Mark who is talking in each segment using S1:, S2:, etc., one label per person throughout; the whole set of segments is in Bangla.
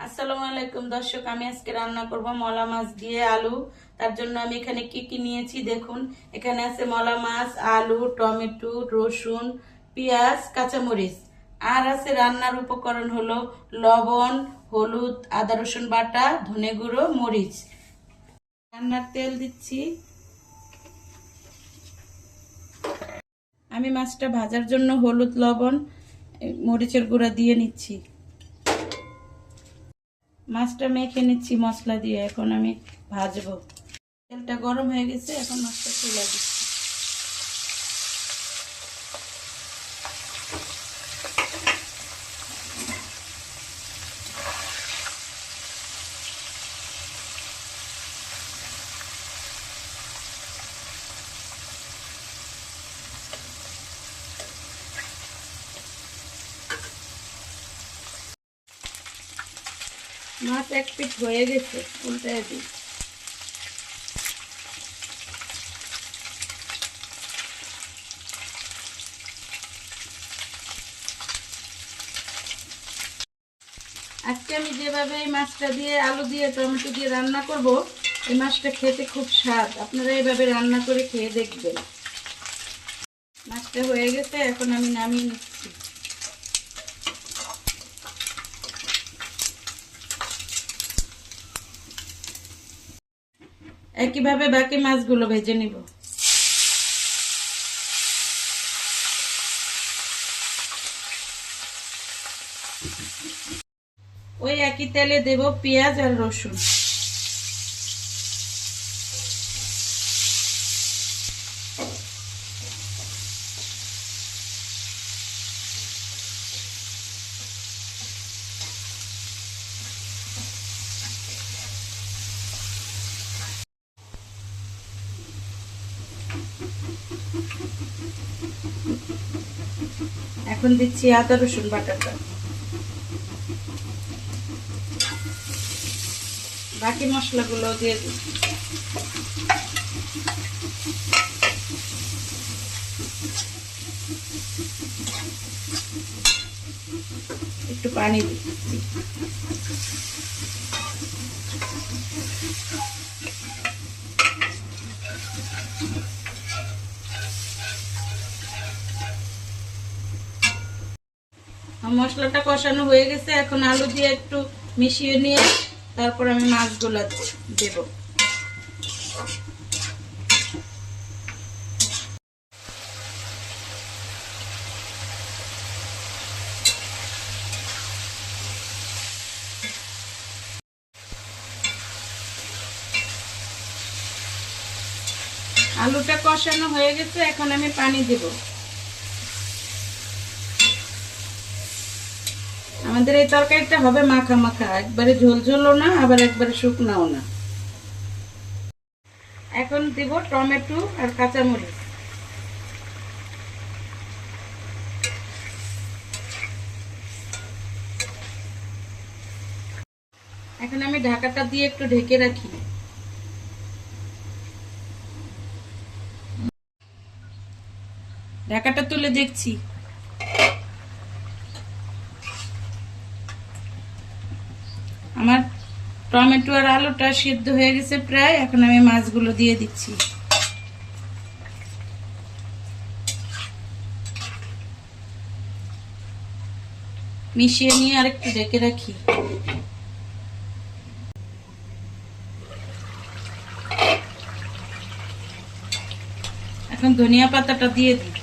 S1: আসসালামু আলাইকুম দর্শক, আমি আজকে রান্না করব মলা মাছ দিয়ে আলু। তার জন্য আমি এখানে কি কি নিয়েছি দেখুন। এখানে আছে মলা মাছ, আলু, টমেটো, রসুন, পেঁয়াজ, কাঁচামরিচ। আর আছে রান্নার উপকরণ হলো লবণ, হলুদ, আদা রসুন বাটা, ধনে গুঁড়ো, মরিচ। রান্নার তেল দিচ্ছি। আমি মাছটা ভাজার জন্য হলুদ, লবণ, মরিচের গুঁড়া দিয়ে নিচ্ছি। মাছটা মেখে নিচ্ছি মশলা দিয়ে। এখন আমি ভাজবো। তেলটা গরম হয়ে গেছে, এখন মাছটা তুলে দিচ্ছি। মাছ এক পিঠ হয়ে গেছে, উল্টায় দিই। আজকে আমি যেভাবে এই মাছটা দিয়ে আলু দিয়ে টমেটো দিয়ে রান্না করব, এই মাছটা খেতে খুব স্বাদ। আপনারা এইভাবে রান্না করে খেয়ে দেখবেন। মাছটা হয়ে গেছে, এখন আমি নামিয়ে নিচ্ছি। একইভাবে বাকি মাছগুলো ভেজে নিব। ওই একই তেলে দেব পেঁয়াজ আর রসুন। এখন দিচ্ছি আদা রসুন বাটাটা। বাকি মশলাগুলো দিয়ে দিচ্ছি। একটু পানি দিচ্ছি। মশলাটা কষানো হয়ে গেছে, এখন আলু দিয়ে একটু মিশিয়ে নিয়ে তারপর আমি মাছগুলো দেব। আলুটা কষানো হয়ে গেছে, এখন আমি পানি দেব। আমাদের এই তরকারিটা হবে মাখা মাখা, একবারে ঝোলঝোলও না, আবার একবারে শুকনাও না। এখন দেব টমেটো আর কাঁচামরিচ। এখন আমি ঢাকাটা দিয়ে একটু ঢেকে রাখি। ঢাকাটা তুলে দেখছি। আমার টমেটো আর আলুটা সিদ্ধ হয়ে গেছে প্রায়। এখন আমি মাছগুলো দিয়ে দিচ্ছি। মিশিয়ে নিয়ে আরেকটু ঢেকে রাখি। এখন ধনিয়া পাতাটা দিয়ে দিই।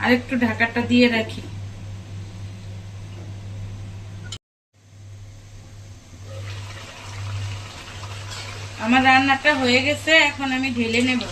S1: আরেকটু ঢাকাটা দিয়ে রাখি। আমার রান্নাটা হয়ে গেছে, এখন আমি ঢেলে নেব।